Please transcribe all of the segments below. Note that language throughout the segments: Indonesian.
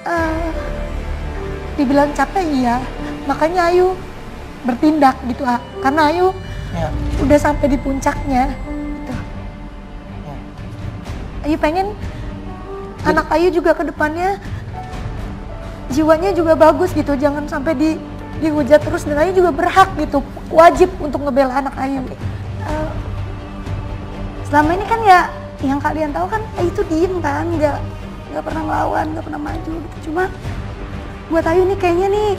Eh, dibilang capek iya, makanya Ayu bertindak gitu karena Ayu udah sampai di puncaknya gitu. Ayu pengen anak Ayu juga ke depannya jiwanya juga bagus gitu, jangan sampai dihujat terus, dan Ayu juga berhak gitu, wajib untuk ngebela anak Ayu. Selama ini kan ya yang kalian tahu kan Ayu tuh diem kan, nggak pernah ngelawan, nggak pernah maju gitu. Cuma buat Ayu nih kayaknya nih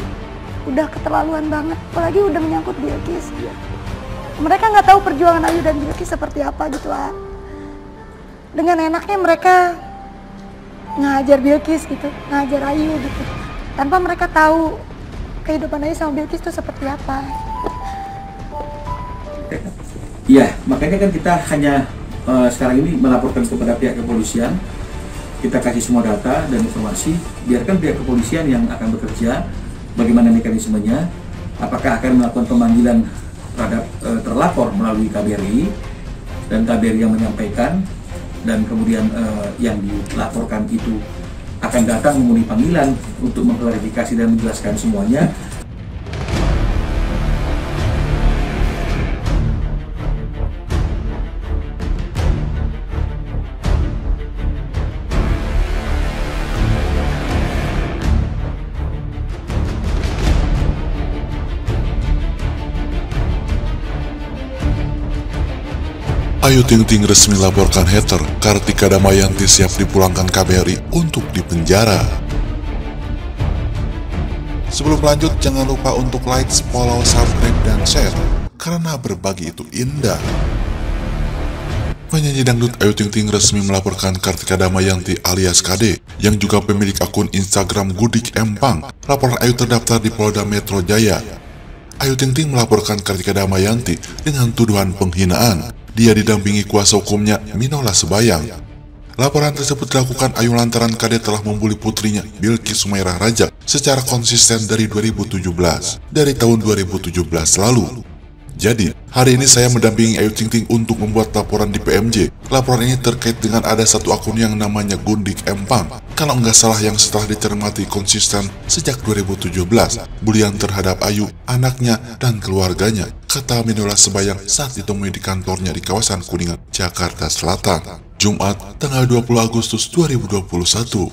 udah keterlaluan banget, apalagi udah menyangkut Bilqis. Mereka nggak tahu perjuangan Ayu dan Bilqis seperti apa gitu Dengan enaknya mereka ngajar Bilqis gitu, ngajar Ayu gitu, tanpa mereka tahu kehidupan Ayu sama Bilqis itu seperti apa. Iya, makanya kan kita hanya sekarang ini melaporkan kepada pihak kepolisian. Kita kasih semua data dan informasi, biarkan pihak kepolisian yang akan bekerja, bagaimana mekanismenya, apakah akan melakukan pemanggilan terhadap terlapor melalui KBRI, dan KBRI yang menyampaikan, dan kemudian yang dilaporkan itu akan datang memenuhi panggilan untuk mengklarifikasi dan menjelaskan semuanya. Ayu Ting Ting resmi laporkan hater, Kartika Damayanti siap dipulangkan KBRI untuk dipenjara. Sebelum lanjut, jangan lupa untuk like, follow, subscribe, dan share, karena berbagi itu indah. Penyanyi dangdut Ayu Ting Ting resmi melaporkan Kartika Damayanti alias KD, yang juga pemilik akun Instagram Gudik Empang. Laporan Ayu terdaftar di Polda Metro Jaya. Ayu Ting Ting melaporkan Kartika Damayanti dengan tuduhan penghinaan. Dia didampingi kuasa hukumnya, Minola Sebayang. Laporan tersebut dilakukan Ayu lantaran KD telah membuli putrinya, Bilqis Sumairah Raja, secara konsisten dari 2017, dari tahun 2017 lalu. Jadi, hari ini saya mendampingi Ayu Ting Ting untuk membuat laporan di PMJ. Laporan ini terkait dengan ada satu akun yang namanya Gudik Empang. Kalau nggak salah yang setelah dicermati konsisten sejak 2017, bulian terhadap Ayu, anaknya, dan keluarganya, kata Minola Sebayang saat ditemui di kantornya di kawasan Kuningan, Jakarta Selatan, Jumat, tanggal 20 Agustus 2021.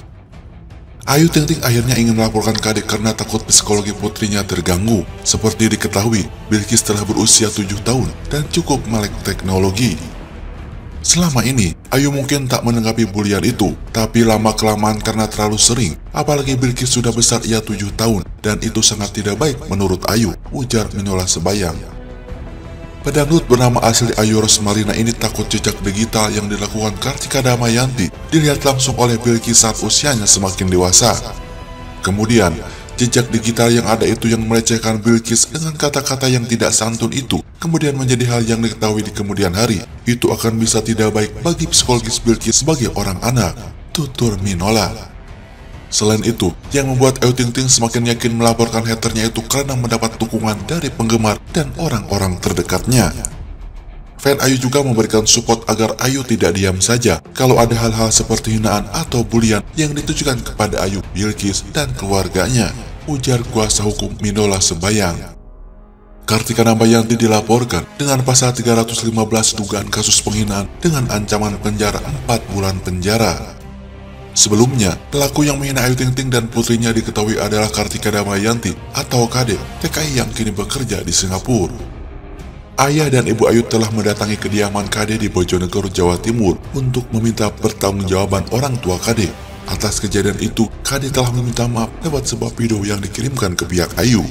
Ayu Ting Ting akhirnya ingin melaporkan KD karena takut psikologi putrinya terganggu. Seperti diketahui, Bilqis telah berusia 7 tahun dan cukup melek teknologi. Selama ini, Ayu mungkin tak menanggapi bulian itu, tapi lama-kelamaan karena terlalu sering, apalagi Bilqis sudah besar, ia 7 tahun, dan itu sangat tidak baik menurut Ayu, ujar Minola Sebayang. Pedangdut bernama asli Ayu Rosmalina ini takut jejak digital yang dilakukan Kartika Damayanti dilihat langsung oleh Bilqis saat usianya semakin dewasa. Kemudian, jejak digital yang ada itu yang melecehkan Bilqis dengan kata-kata yang tidak santun itu, kemudian menjadi hal yang diketahui di kemudian hari. Itu akan bisa tidak baik bagi psikologis Bilqis sebagai orang anak, tutur Minola. Selain itu, yang membuat Ayu Ting Ting semakin yakin melaporkan haternya itu karena mendapat dukungan dari penggemar dan orang-orang terdekatnya. Fan Ayu juga memberikan support agar Ayu tidak diam saja kalau ada hal-hal seperti hinaan atau bulian yang ditujukan kepada Ayu, Bilqis, dan keluarganya, ujar kuasa hukum Minola Sebayang. Kartika Damayanti dilaporkan dengan pasal 315 dugaan kasus penghinaan dengan ancaman penjara 4 bulan penjara. Sebelumnya, pelaku yang menghina Ayu Ting Ting dan putrinya diketahui adalah Kartika Damayanti atau KD, TKI yang kini bekerja di Singapura. Ayah dan ibu Ayu telah mendatangi kediaman KD di Bojonegoro, Jawa Timur untuk meminta pertanggungjawaban orang tua KD. Atas kejadian itu, KD telah meminta maaf lewat sebuah video yang dikirimkan ke pihak Ayu.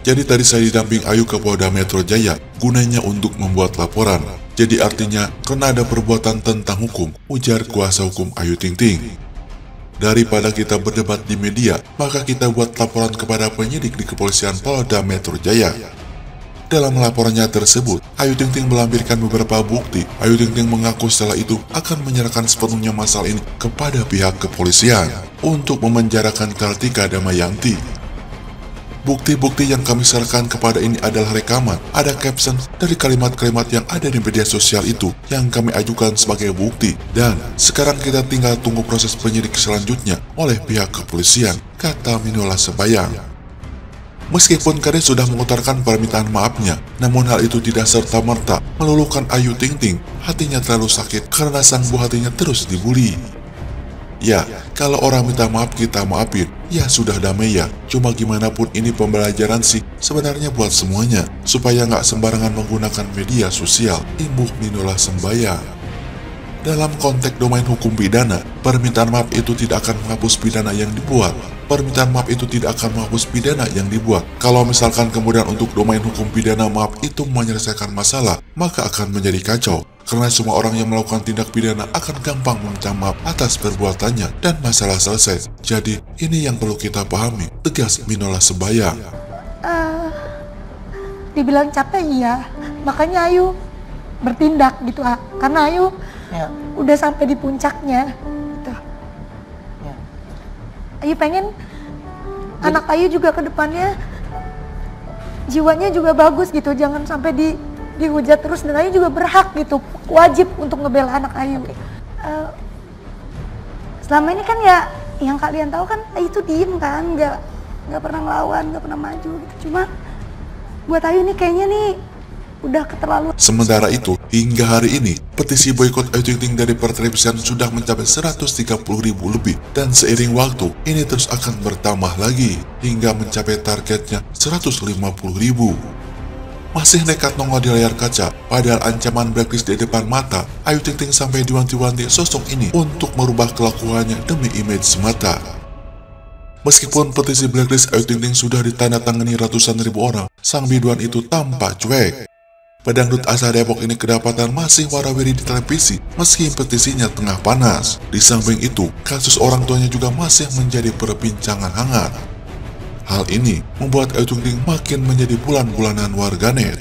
Jadi tadi saya didamping Ayu ke Polda Metro Jaya, gunanya untuk membuat laporan. Jadi artinya, karena ada perbuatan tentang hukum, ujar kuasa hukum Ayu Ting Ting. Daripada kita berdebat di media, maka kita buat laporan kepada penyidik di kepolisian Polda Metro Jaya. Dalam laporannya tersebut, Ayu Ting Ting melampirkan beberapa bukti. Ayu Ting Ting mengaku setelah itu akan menyerahkan sepenuhnya masalah ini kepada pihak kepolisian untuk memenjarakan Kartika Damayanti. Bukti-bukti yang kami serahkan kepada ini adalah rekaman, ada caption dari kalimat-kalimat yang ada di media sosial itu yang kami ajukan sebagai bukti. Dan sekarang kita tinggal tunggu proses penyidik selanjutnya oleh pihak kepolisian, kata Minola Sembayang. Meskipun Kade sudah mengutarakan permintaan maafnya, namun hal itu tidak serta-merta meluluhkan Ayu Ting Ting. Hatinya terlalu sakit karena sang buah hatinya terus dibully. Ya, kalau orang minta maaf kita maafin, ya sudah damai ya. Cuma gimana pun ini pembelajaran sih sebenarnya buat semuanya, supaya nggak sembarangan menggunakan media sosial, imbuh Minola Sembayang. Dalam konteks domain hukum pidana, permintaan maaf itu tidak akan menghapus pidana yang dibuat. Permintaan maaf itu tidak akan menghapus pidana yang dibuat. Kalau misalkan kemudian untuk domain hukum pidana maaf itu menyelesaikan masalah, maka akan menjadi kacau. Karena semua orang yang melakukan tindak pidana akan gampang meminta maaf atas perbuatannya dan masalah selesai. Jadi ini yang perlu kita pahami, tegas Minola Sembayang. Dibilang capek iya, makanya Ayu bertindak gitu karena Ayu udah sampai di puncaknya gitu. Ayu pengen anak Ayu juga ke depannya jiwanya juga bagus gitu, jangan sampai dihujat terus, dan Ayu juga berhak gitu, wajib untuk ngebela anak Ayu. Selama ini kan ya yang kalian tahu kan Ayu tuh diem kan, nggak pernah ngelawan, nggak pernah maju gitu. Cuma buat Ayu nih kayaknya nih udah keterlaluan. Sementara itu, hingga hari ini, petisi boikot Ayu Ting Ting dari pertelevisian sudah mencapai 130.000 lebih. Dan seiring waktu, ini terus akan bertambah lagi, hingga mencapai targetnya 150.000. Masih nekat nongol di layar kaca, padahal ancaman blacklist di depan mata, Ayu Ting Ting sampai diwanti-wanti sosok ini untuk merubah kelakuannya demi image semata. Meskipun petisi blacklist Ayu Ting Ting sudah ditandatangani ratusan ribu orang, sang biduan itu tampak cuek. Pedangdut asal Depok ini kedapatan masih warawiri di televisi meski petisinya tengah panas. Di samping itu, kasus orang tuanya juga masih menjadi perbincangan hangat. Hal ini membuat Ayu Ting Ting makin menjadi bulan-bulanan warganet.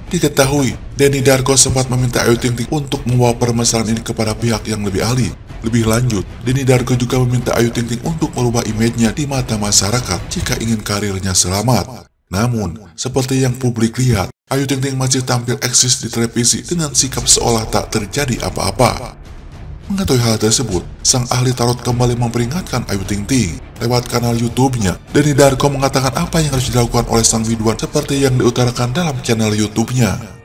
Diketahui, Denny Darko sempat meminta Ayu Ting Ting untuk membawa permasalahan ini kepada pihak yang lebih ahli. Lebih lanjut, Denny Darko juga meminta Ayu Ting Ting untuk merubah image-nya di mata masyarakat jika ingin karirnya selamat. Namun, seperti yang publik lihat, Ayu Ting Ting masih tampil eksis di televisi dengan sikap seolah tak terjadi apa-apa. Mengetahui hal tersebut, sang ahli tarot kembali memperingatkan Ayu Ting Ting. Lewat kanal YouTube-nya, Denny Darko mengatakan apa yang harus dilakukan oleh sang biduan seperti yang diutarakan dalam channel YouTube-nya.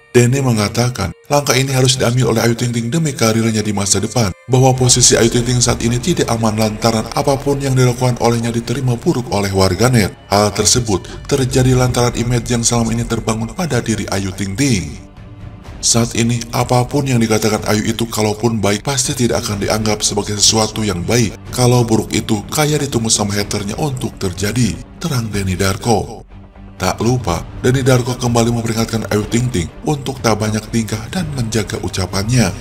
Denny mengatakan, langkah ini harus diambil oleh Ayu Ting Ting demi karirnya di masa depan, bahwa posisi Ayu Ting Ting saat ini tidak aman lantaran apapun yang dilakukan olehnya diterima buruk oleh warganet. Hal tersebut terjadi lantaran image yang selama ini terbangun pada diri Ayu Ting Ting. Saat ini, apapun yang dikatakan Ayu itu kalaupun baik pasti tidak akan dianggap sebagai sesuatu yang baik. Kalau buruk itu kayak ditunggu sama haternya untuk terjadi, terang Denny Darko. Tak lupa, Denny Darko kembali memperingatkan Ayu Ting Ting untuk tak banyak tingkah dan menjaga ucapannya.